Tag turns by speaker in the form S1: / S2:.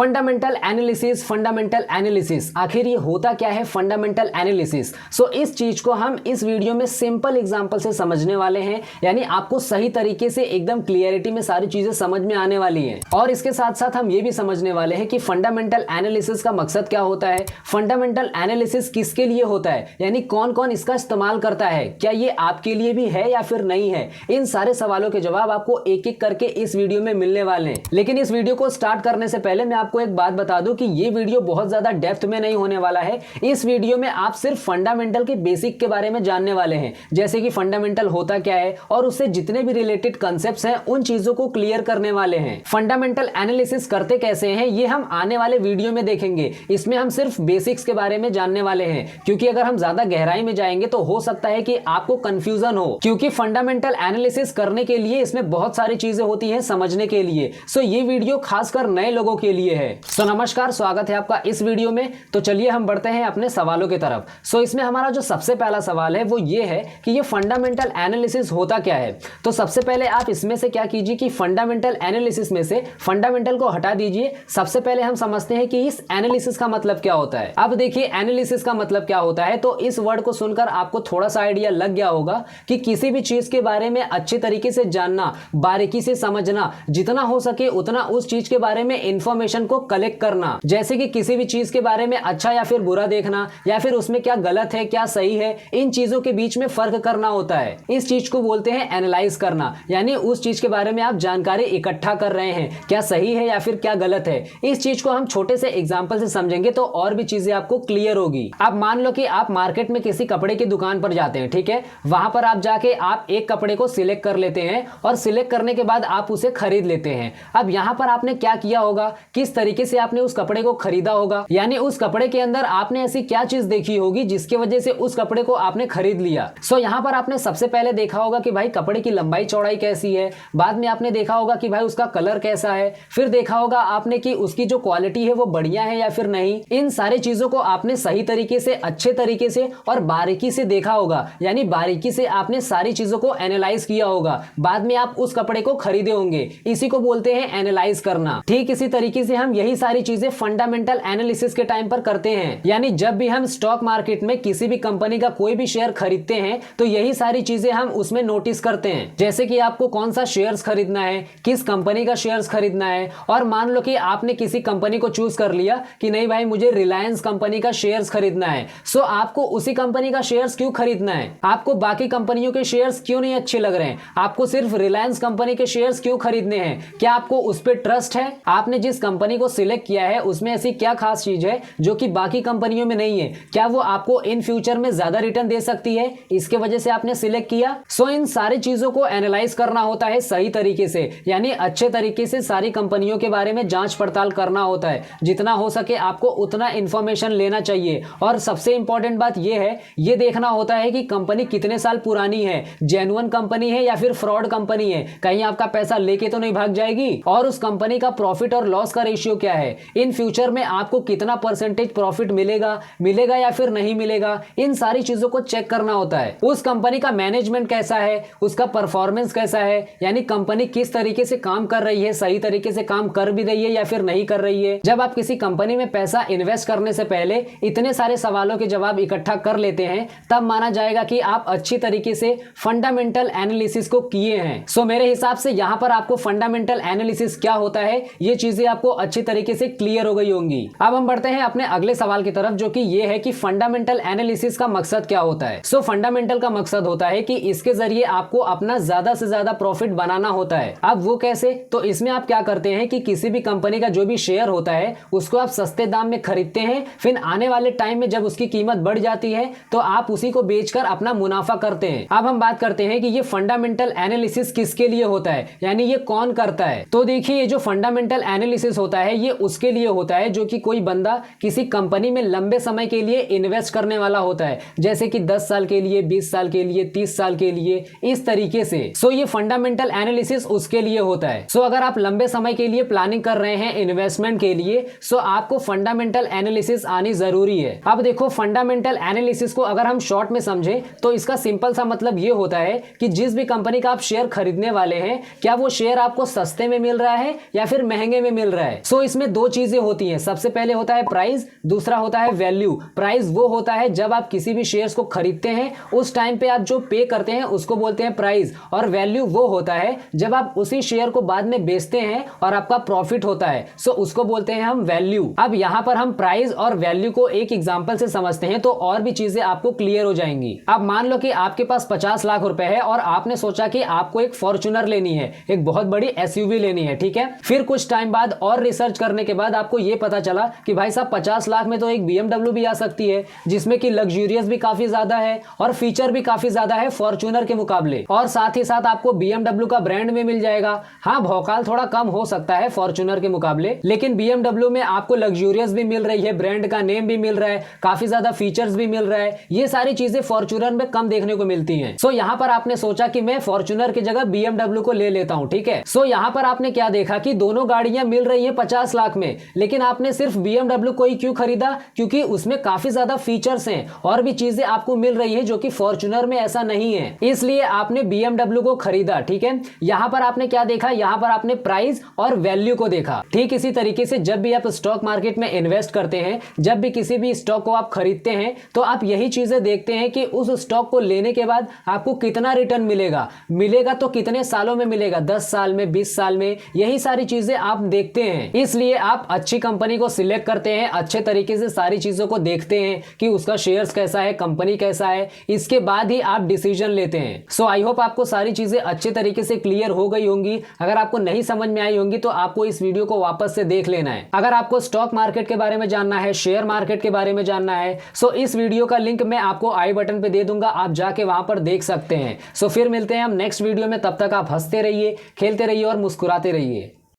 S1: Fundamental analysis आखिर ये होता क्या है फंडामेंटल एनालिसिस। सो इस चीज को हम इस वीडियो में सिंपल एग्जांपल से समझने वाले हैं, यानी आपको सही तरीके से एकदम क्लियरिटी में सारी चीजें समझ में आने वाली हैं। और इसके साथ साथ हम ये भी समझने वाले हैं कि फंडामेंटल एनालिसिस का मकसद क्या होता है, फंडामेंटल एनालिसिस किसके लिए होता है, यानी कौन कौन इसका इस्तेमाल करता है, क्या ये आपके लिए भी है या फिर नहीं है। इन सारे सवालों के जवाब आपको एक एक करके इस वीडियो में मिलने वाले हैं। लेकिन इस वीडियो को स्टार्ट करने से पहले मैं आपको एक बात बता दूं कि ये वीडियो बहुत ज्यादा डेप्थ में नहीं होने वाला है। इस वीडियो में आप सिर्फ फंडामेंटल के बेसिक के बारे में जानने वाले हैं, जैसे कि फंडामेंटल होता क्या है और उससे जितने भी रिलेटेड कॉन्सेप्ट्स हैं उन चीजों को क्लियर करने वाले हैं। फंडामेंटल एनालिसिस करते कैसे हैं ये हम आने वाले वीडियो में देखेंगे। इसमें हम सिर्फ बेसिक्स के बारे में जानने वाले हैं, क्योंकि अगर हम ज्यादा गहराई में जाएंगे तो हो सकता है कि आपको कंफ्यूजन हो, क्योंकि फंडामेंटल एनालिसिस करने के लिए इसमें बहुत सारी चीजें होती हैं समझने के लिए। सो ये वीडियो खासकर नए लोगों के लिए है। सो नमस्कार, स्वागत है आपका इस वीडियो में। तो चलिए हम बढ़ते हैं अपने सवालों की तरफ। सो इसमें हमारा जो सबसे पहला सवाल है वो ये है कि ये फंडामेंटल एनालिसिस होता क्या है। तो सबसे पहले आप इसमें से क्या कीजिए कि फंडामेंटल एनालिसिस में से फंडामेंटल को हटा दीजिए। सबसे पहले हम समझते हैं कि इस एनालिसिस का मतलब क्या होता है। अब देखिए एनालिसिस का मतलब क्या होता है, तो इस वर्ड को सुनकर आपको थोड़ा सा आइडिया लग गया होगा कि किसी भी चीज के बारे में अच्छे तरीके से जानना, बारीकी से समझना, जितना हो सके उतना उस चीज के बारे में इंफॉर्मेशन को कलेक्ट करना। जैसे कि किसी भी चीज के बारे में अच्छा या फिर बुरा देखना, या फिर उसमें क्या गलत है क्या सही है, इन चीजों के बीच में फर्क करना होता है। इस चीज को बोलते हैं एनालाइज करना, यानी उस चीज के बारे में आप जानकारी इकट्ठा कर रहे हैं, क्या सही है या फिर क्या गलत है। इस चीज को हम छोटे से एग्जांपल से समझेंगे तो और भी चीजें आपको क्लियर होगी। अब मान लो कि आप मार्केट में किसी कपड़े की दुकान पर जाते हैं, ठीक है। वहां पर आप जाके आप एक कपड़े को सिलेक्ट कर लेते हैं और सिलेक्ट करने के बाद आप उसे खरीद लेते हैं। अब यहां पर आपने क्या किया होगा, किस तरीके से आपने उस कपड़े को खरीदा होगा, यानी उस कपड़े के अंदर आपने ऐसी क्या चीज देखी होगी जिसकी वजह से उस कपड़े को आपने खरीद लिया। सो यहां पर आपने सबसे पहले देखा होगा कि भाई कपड़े की लंबाई चौड़ाई कैसी है, बाद में आपने देखा होगा कि भाई उसका कलर कैसा है, फिर देखा होगा आपने कि उसकी जो क्वालिटी है वो बढ़िया है या फिर नहीं। इन सारी चीजों को आपने सही तरीके से, अच्छे तरीके से और बारीकी से देखा होगा, यानी बारीकी से आपने सारी चीजों को एनालाइज किया होगा। बाद में आप उस कपड़े को खरीदे होंगे, इसी को बोलते हैं एनालाइज करना। ठीक इसी तरीके से हम यही सारी चीजें फंडामेंटल एनालिसिस के टाइम पर करते हैं, यानी जब भी हम स्टॉक मार्केट में किसी भी कंपनी का कोई भी शेयर खरीदते हैं तो यही सारी चीजें हम उसमें नोटिस करते हैं, जैसे कि आपको कौन सा शेयर्स खरीदना है, किस कंपनी का शेयर्स खरीदना है। और मान लो कि आपने किसी कंपनी को चूज कर लिया कि नहीं भाई मुझे रिलायंस कंपनी का शेयर्स खरीदना है। सो आपको उसी कंपनी का शेयर्स क्यों खरीदना है, आपको बाकी कंपनियों के शेयर्स क्यों नहीं अच्छे लग रहे हैं, आपको सिर्फ रिलायंस कंपनी के शेयर्स क्यों खरीदने हैं, क्या आपको उस पर ट्रस्ट है, आपने जिस कंपनी को सिलेक्ट किया है उसमें ऐसी क्या खास चीज है जो कि बाकी कंपनियों में नहीं है, क्या वो आपको इन फ्यूचर में ज्यादा रिटर्न दे सकती है, इसके वजह से आपने सिलेक्ट किया। सो इन सारी चीजों को एनालाइज करना होता है सही तरीके से, यानी अच्छे तरीके से सारी कंपनियों के बारे में जांच पड़ताल करना होता है। जितना हो सके आपको उतना इंफॉर्मेशन लेना चाहिए। और सबसे इंपॉर्टेंट बात यह है, यह देखना होता है कि कंपनी कितने साल पुरानी है, जेन्युइन कंपनी है या फिर फ्रॉड कंपनी है, कहीं आपका पैसा लेके तो नहीं भाग जाएगी, और उस कंपनी का प्रॉफिट और लॉस का रेशियो क्या है, इन फ्यूचर में आपको कितना परसेंटेज प्रॉफिट मिलेगा या फिर नहीं मिलेगा। इन सारी चीजों को चेक करना होता है। उस कंपनी का मैनेजमेंट कैसा है, उसका परफॉर्मेंस कैसा है, यानी कंपनी किस तरीके से काम कर रही है, सही तरीके से काम कर भी रही है या फिर नहीं कर रही है। जब आप किसी कंपनी में पैसा इन्वेस्ट करने से पहले इतने सारे सवालों के जवाब इकट्ठा कर लेते हैं, तब माना जाएगा कि आप अच्छी तरीके से फंडामेंटल एनालिसिस को किए हैं। सो मेरे हिसाब से यहां पर आपको फंडामेंटल एनालिसिस क्या होता है ये चीजें आपको अच्छी तरीके से क्लियर हो गई होंगी। अब हम बढ़ते हैं अपने अगले सवाल की तरफ, जो कि ये है कि फंडामेंटल एनालिसिस का मकसद क्या होता है। सो फंडामेंटल का मकसद होता है कि इसके जरिए आपको अपना ज्यादा से ज्यादा प्रॉफिट बनाना होता है। अब वो कैसे, तो इसमें आप क्या करते हैं कि किसी भी कंपनी का जो भी शेयर होता है उसको आप सस्ते दाम में खरीदते हैं, फिर आने वाले टाइम में जब उसकी कीमत बढ़ जाती है तो आप उसी को बेचकर अपना मुनाफा करते हैं। अब हम बात करते हैं कि ये फंडामेंटल एनालिसिस किसके लिए होता है, यानी ये कौन करता है। तो देखिए ये जो फंडामेंटल एनालिसिस होता है ये उसके लिए होता है जो कि कोई बंदा किसी कंपनी में लंबे समय के लिए इन्वेस्ट करने वाला होता है, जैसे कि 10 साल के लिए, 20 साल के लिए, 30 साल के लिए, इस तरीके से। सो ये फंडामेंटल एनालिसिस उसके लिए होता है। सो अगर आप लंबे समय के लिए प्लानिंग कर रहे हैं इन्वेस्टमेंट के लिए, सो आपको फंडामेंटल एनालिसिस आनी जरूरी है। अब देखो फंडामेंटल एनालिसिस को अगर हम शॉर्ट में समझें तो इसका सिंपल सा मतलब ये होता है कि जिस भी कंपनी का आप शेयर खरीदने वाले हैं, क्या वो शेयर आपको सस्ते में मिल रहा है या फिर महंगे में मिल रहा है। सो इसमें दो चीजें होती हैं, सबसे पहले होता है प्राइस, दूसरा होता है वैल्यू। प्राइस वो होता है जब आप किसी भी शेयर्स को खरीदते हैं उस टाइम पे आप जो पे करते हैं उसको बोलते हैं प्राइस, और वैल्यू वो होता है जब आप उसी शेयर को बाद में बेचते हैं और आपका प्रॉफिट होता है, सो उसको बोलते हैं हम वैल्यू। अब यहां पर हम प्राइस और वैल्यू को एक एग्जांपल से समझते हैं तो और भी चीजें आपको क्लियर हो जाएंगी। अब मान लो कि आपके पास 50 लाख रुपए है और आपने सोचा कि आपको एक फॉर्च्यूनर लेनी है, एक बहुत बड़ी एसयूवी लेनी है, ठीक है। फिर कुछ टाइम बाद और रिसर्च करने के बाद आपको यह पता चला कि भाई साहब 50 लाख में तो एक BMW भी आ सकती है जिसमें कि लग्जूरियस भी काफी ज्यादा है और फीचर भी काफी ज्यादा है फॉर्च्यूनर के मुकाबले, और साथ ही साथ आपको BMW का ब्रांड में मिल जाएगा। हाँ, भौकाल थोड़ा कम हो सकता है फॉर्च्यूनर के मुकाबले, लेकिन BMW में आपको लग्जूरियस भी मिल रही है, ब्रांड का नेम भी मिल रहा है, काफी ज्यादा फीचर्स भी मिल रहा है। ये सारी चीजें फॉर्च्यूनर में कम देखने को मिलती हैं। सो यहाँ पर आपने सोचा कि मैं फॉर्च्यूनर की जगह BMW को ले लेता हूं, ठीक है। सो यहाँ पर आपने क्या देखा कि दोनों गाड़ियां मिल रही है 50 लाख में, लेकिन आपने सिर्फ BMW को ही क्यों खरीदा? क्योंकि उसमें काफी ज्यादा फीचर्स हैं और भी चीजें आपको मिल रही है जो कि फॉर्च्यूनर में ऐसा नहीं है, इसलिए आपने BMW को खरीदा, ठीक है। यहाँ पर आपने क्या देखा? यहाँ पर आपने प्राइस और वैल्यू को देखा। ठीक इसी तरीके से जब भी आप स्टॉक मार्केट में इन्वेस्ट करते हैं, जब भी किसी भी स्टॉक को आप खरीदते हैं, तो आप यही चीजें देखते हैं कि उस स्टॉक को लेने के बाद आपको कितना रिटर्न मिलेगा तो कितने सालों में मिलेगा, 10 साल में, 20 साल में, यही सारी चीजें आप देखते हैं। इसलिए आप अच्छी कंपनी को सिलेक्ट करते हैं, अच्छे तरीके से सारी चीजों को देखते हैं कि उसका शेयर्स कैसा है, कंपनी कैसा है, इसके बाद ही आप डिसीजन लेते हैं। सो आई होप आपको सारी चीजें अच्छे तरीके से क्लियर हो गई होंगी। अगर आपको नहीं समझ में आई होंगी तो आपको इस वीडियो को वापस से देख लेना है। अगर आपको स्टॉक मार्केट के बारे में जानना है, शेयर मार्केट के बारे में जानना है, सो इस वीडियो का लिंक मैं आपको आई बटन पे दे दूंगा, आप जाके वहां पर देख सकते हैं। सो फिर मिलते हैं हम नेक्स्ट वीडियो में, तब तक आप हंसते रहिए, खेलते रहिए और मुस्कुराते रहिए।